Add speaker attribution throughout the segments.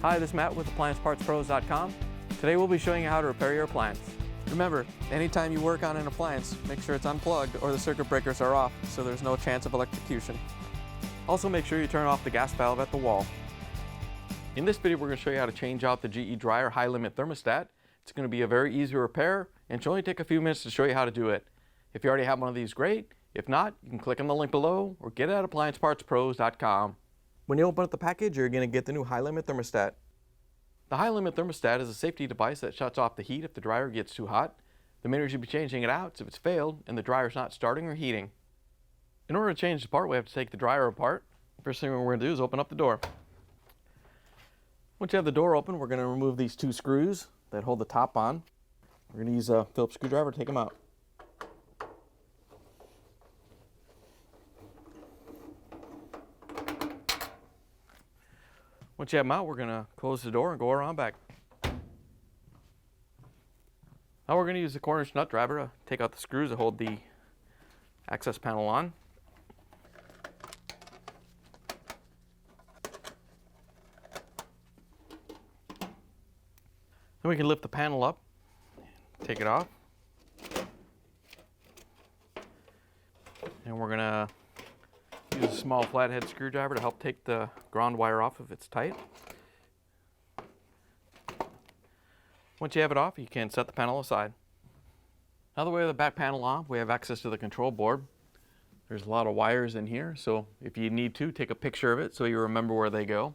Speaker 1: Hi, this is Matt with AppliancePartsPros.com. Today we'll be showing you how to repair your appliance. Remember, anytime you work on an appliance, make sure it's unplugged or the circuit breakers are off so there's no chance of electrocution. Also make sure you turn off the gas valve at the wall. In this video we're going to show you how to change out the GE Dryer High Limit Thermostat. It's going to be a very easy repair and should only take a few minutes to show you how to do it. If you already have one of these, great. If not, you can click on the link below or get it at AppliancePartsPros.com. When you open up the package, you're going to get the new High Limit Thermostat. The High Limit Thermostat is a safety device that shuts off the heat if the dryer gets too hot. The main reason you'll be changing it out is if it's failed and the dryer's not starting or heating. In order to change the part, we have to take the dryer apart. First thing we're going to do is open up the door. Once you have the door open, we're going to remove these two screws that hold the top on. We're going to use a Phillips screwdriver to take them out. Once you have them out, we're going to close the door and go around back. Now we're going to use the corner nut driver to take out the screws that hold the access panel on. Then we can lift the panel up, take it off. And we're going to use a small flathead screwdriver to help take the ground wire off if it's tight. Once you have it off, you can set the panel aside. Now that we have the back panel on, we have access to the control board. There's a lot of wires in here, so if you need to, take a picture of it so you remember where they go.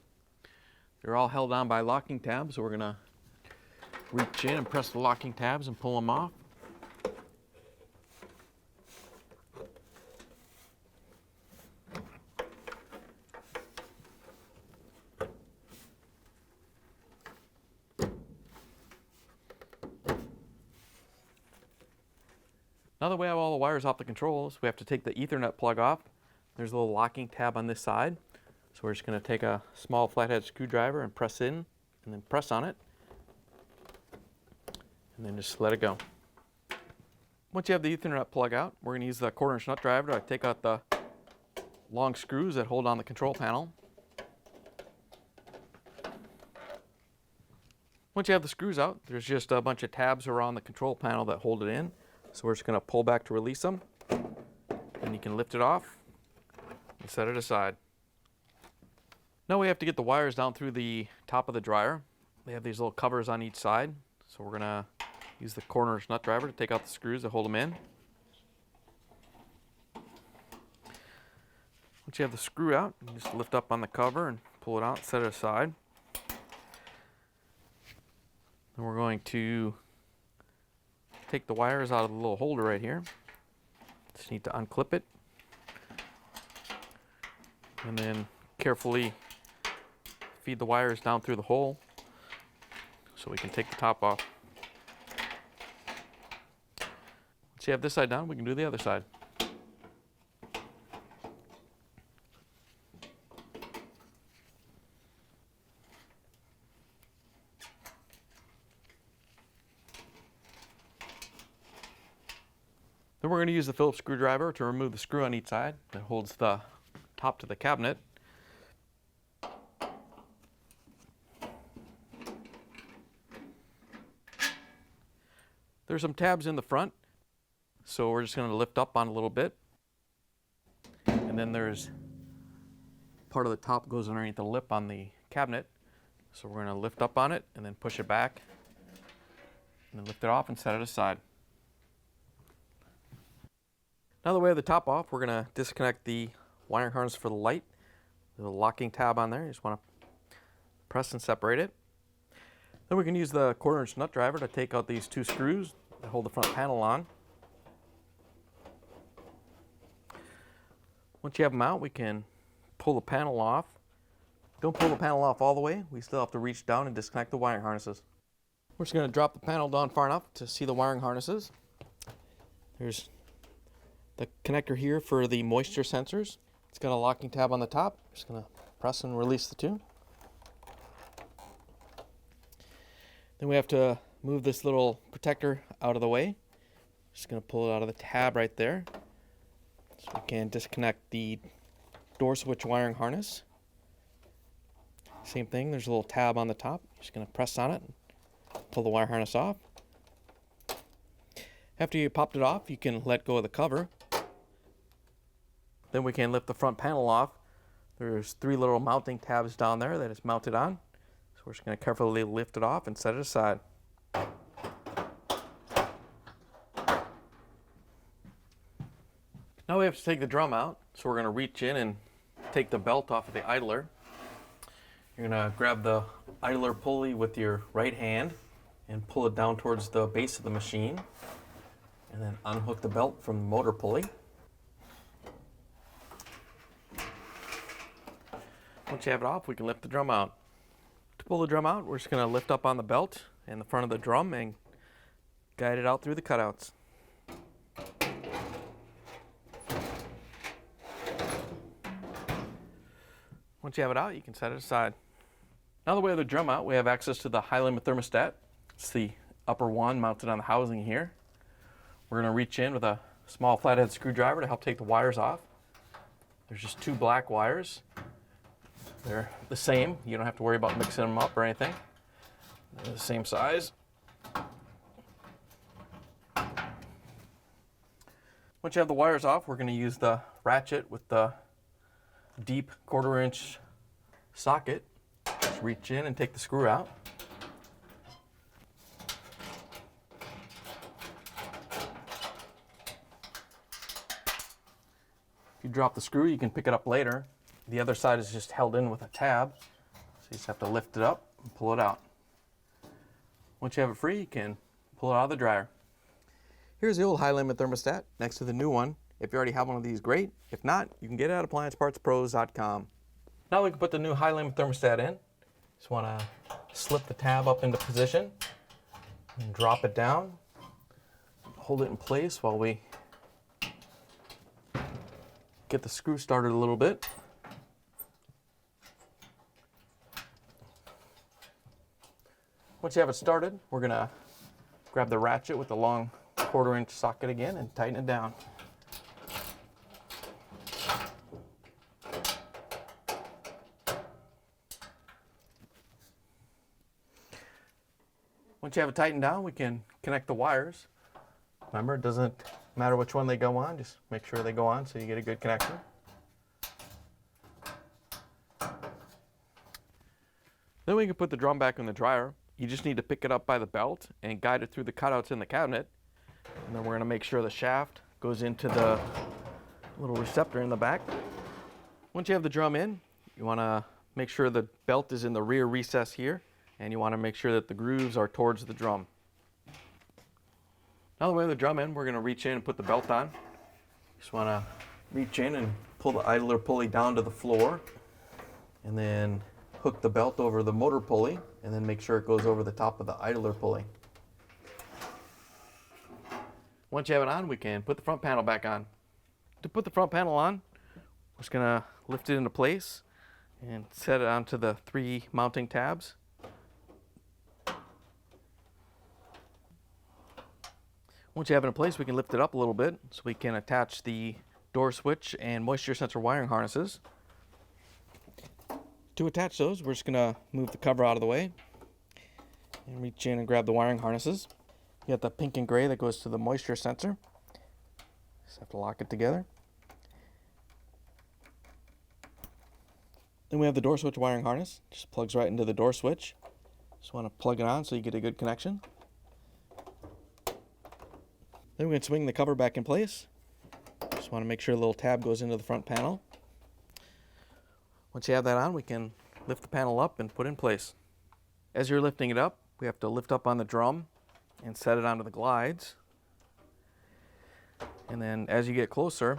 Speaker 1: They're all held on by locking tabs, so we're going to reach in and press the locking tabs and pull them off. Now that we have all the wires off the controls, we have to take the Ethernet plug off. There's a little locking tab on this side. So we're just going to take a small flathead screwdriver and press in, and then press on it. And then just let it go. Once you have the Ethernet plug out, we're going to use the 1/4" nut driver to take out the long screws that hold on the control panel. Once you have the screws out, there's just a bunch of tabs around the control panel that hold it in. So we're just going to pull back to release them, and you can lift it off and set it aside. Now we have to get the wires down through the top of the dryer. They have these little covers on each side, so we're going to use the 1/4" nut driver to take out the screws that hold them in. Once you have the screw out, you just lift up on the cover and pull it out and set it aside. Then we're going to take the wires out of the little holder right here. Just need to unclip it. And then carefully feed the wires down through the hole so we can take the top off. Once you have this side done, we can do the other side. Then we're going to use the Phillips screwdriver to remove the screw on each side that holds the top to the cabinet. There's some tabs in the front, so we're just going to lift up on a little bit. And then there's part of the top goes underneath the lip on the cabinet. So we're going to lift up on it and then push it back. And then lift it off and set it aside. Now that we have the top off, we're going to disconnect the wiring harness for the light. There's a locking tab on there. You just want to press and separate it. Then we can use the 1/4" nut driver to take out these two screws that hold the front panel on. Once you have them out, we can pull the panel off. Don't pull the panel off all the way. We still have to reach down and disconnect the wiring harnesses. We're just going to drop the panel down far enough to see the wiring harnesses. There's the connector here for the moisture sensors. It's got a locking tab on the top. Just going to press and release the two. Then we have to move this little protector out of the way. Just going to pull it out of the tab right there. So we can disconnect the door switch wiring harness. Same thing, there's a little tab on the top. You're just going to press on it, pull the wire harness off. After you popped it off, you can let go of the cover. Then we can lift the front panel off. There's 3 little mounting tabs down there that it's mounted on. So we're just going to carefully lift it off and set it aside. Now we have to take the drum out, so we're going to reach in and take the belt off of the idler. You're going to grab the idler pulley with your right hand and pull it down towards the base of the machine, and then unhook the belt from the motor pulley. Once you have it off, we can lift the drum out. To pull the drum out, we're just going to lift up on the belt and the front of the drum and guide it out through the cutouts. Once you have it out, you can set it aside. Now that we have the drum out, we have access to the high limit thermostat. It's the upper one mounted on the housing here. We're going to reach in with a small flathead screwdriver to help take the wires off. There's just 2 black wires. They're the same. You don't have to worry about mixing them up or anything. They're the same size. Once you have the wires off, we're going to use the ratchet with the deep 1/4 inch socket. Just reach in and take the screw out. If you drop the screw, you can pick it up later. The other side is just held in with a tab, so you just have to lift it up and pull it out. Once you have it free, you can pull it out of the dryer. Here's the old high limit thermostat next to the new one. If you already have one of these, great. If not, you can get it at appliancepartspros.com. Now we can put the new high limit thermostat in. Just want to slip the tab up into position and drop it down. Hold it in place while we get the screw started a little bit. Once you have it started, we're going to grab the ratchet with the long 1/4 inch socket again and tighten it down. Once you have it tightened down, we can connect the wires. Remember, it doesn't matter which one they go on, just make sure they go on so you get a good connection. Then we can put the drum back in the dryer. You just need to pick it up by the belt and guide it through the cutouts in the cabinet. And then we're going to make sure the shaft goes into the little receptor in the back. Once you have the drum in, you want to make sure the belt is in the rear recess here, and you want to make sure that the grooves are towards the drum. Now that we have the drum in, we're going to reach in and put the belt on. Just want to reach in and pull the idler pulley down to the floor, and then hook the belt over the motor pulley, and then make sure it goes over the top of the idler pulley. Once you have it on, we can put the front panel back on. To put the front panel on, we're just going to lift it into place and set it onto the 3 mounting tabs. Once you have it in place, we can lift it up a little bit so we can attach the door switch and moisture sensor wiring harnesses. To attach those, we're just going to move the cover out of the way and reach in and grab the wiring harnesses. You got the pink and gray that goes to the moisture sensor. Just have to lock it together. Then we have the door switch wiring harness. Just plugs right into the door switch. Just want to plug it on so you get a good connection. Then we can swing the cover back in place. Just want to make sure the little tab goes into the front panel. Once you have that on, we can lift the panel up and put it in place. As you're lifting it up, we have to lift up on the drum and set it onto the glides. And then as you get closer,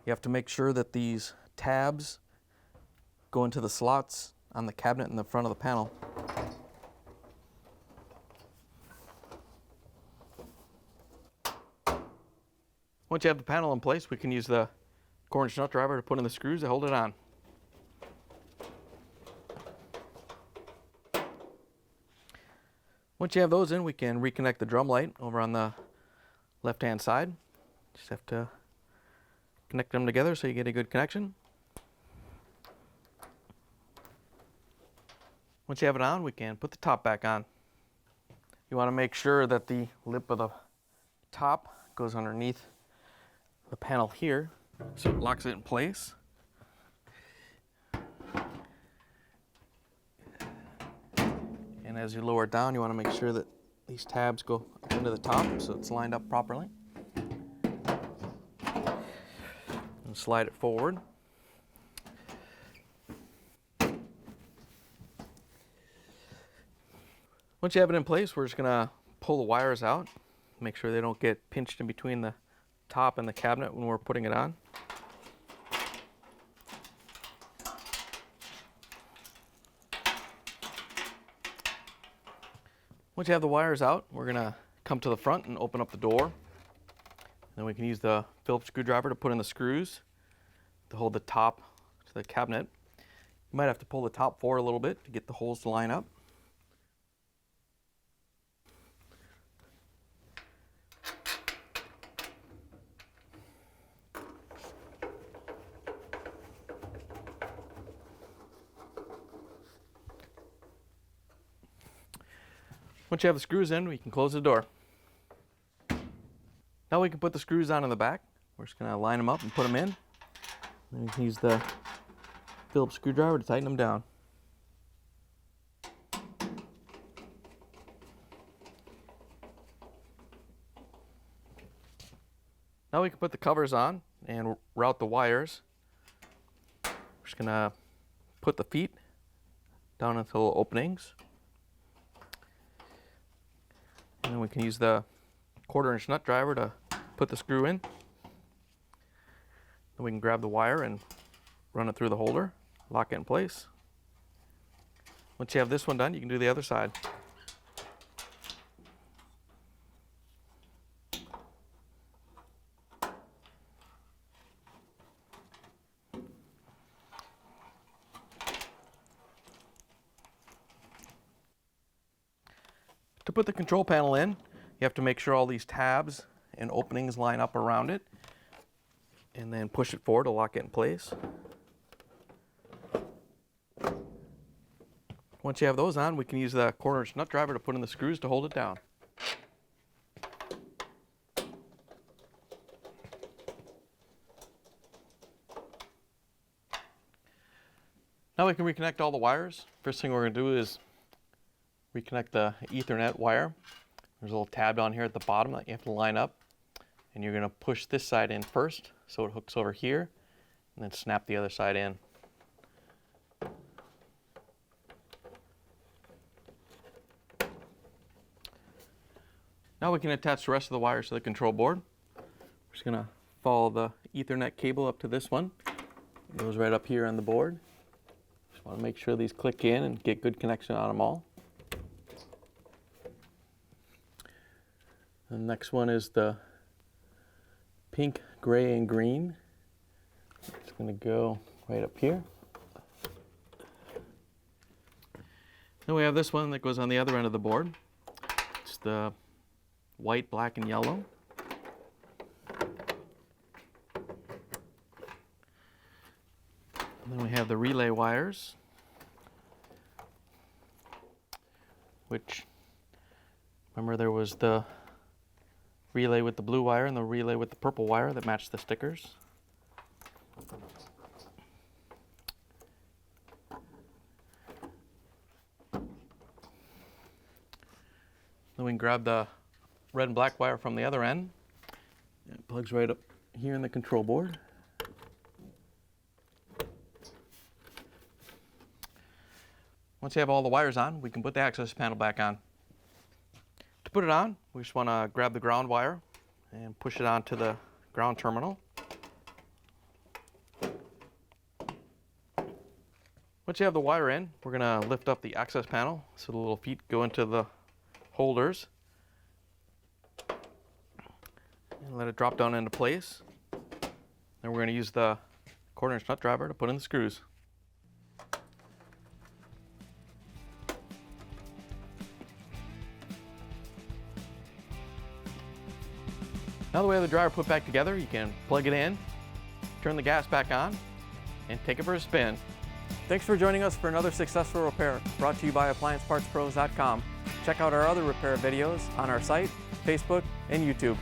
Speaker 1: you have to make sure that these tabs go into the slots on the cabinet in the front of the panel. Once you have the panel in place, we can use the 1/4 inch nut driver to put in the screws to hold it on. Once you have those in, we can reconnect the drum light over on the left-hand side. Just have to connect them together so you get a good connection. Once you have it on, we can put the top back on. You want to make sure that the lip of the top goes underneath the panel here, so it locks it in place. And as you lower it down, you want to make sure that these tabs go up into the top so it's lined up properly. And slide it forward. Once you have it in place, we're just going to pull the wires out, make sure they don't get pinched in between the top and the cabinet when we're putting it on. Once you have the wires out, we're going to come to the front and open up the door. Then we can use the Phillips screwdriver to put in the screws to hold the top to the cabinet. You might have to pull the top forward a little bit to get the holes to line up. Once you have the screws in, we can close the door. Now we can put the screws on in the back. We're just going to line them up and put them in. Then you can use the Phillips screwdriver to tighten them down. Now we can put the covers on and route the wires. We're just going to put the feet down into little openings. And then we can use the 1/4-inch nut driver to put the screw in. Then we can grab the wire and run it through the holder, lock it in place. Once you have this one done, you can do the other side. To put the control panel in, you have to make sure all these tabs and openings line up around it, and then push it forward to lock it in place. Once you have those on, we can use the 1/4-inch nut driver to put in the screws to hold it down. Now we can reconnect all the wires. First thing we're going to do is reconnect the Ethernet wire. There's a little tab down here at the bottom that you have to line up, and you're going to push this side in first so it hooks over here, and then snap the other side in. Now we can attach the rest of the wires to the control board. We're just going to follow the Ethernet cable up to this one. It goes right up here on the board. Just want to make sure these click in and get good connection on them all. The next one is the pink, gray, and green. It's going to go right up here. Then we have this one that goes on the other end of the board. It's the white, black, and yellow. And then we have the relay wires, which, remember, there was the relay with the blue wire and the relay with the purple wire that matched the stickers. Then we can grab the red and black wire from the other end. It plugs right up here in the control board. Once you have all the wires on, we can put the access panel back on. To put it on, we just want to grab the ground wire and push it onto the ground terminal. Once you have the wire in, we're going to lift up the access panel so the little feet go into the holders and let it drop down into place. Then we're going to use the 1/4-inch nut driver to put in the screws. Now that we have the dryer put back together, you can plug it in, turn the gas back on, and take it for a spin. Thanks for joining us for another successful repair brought to you by AppliancePartsPros.com. Check out our other repair videos on our site, Facebook, and YouTube.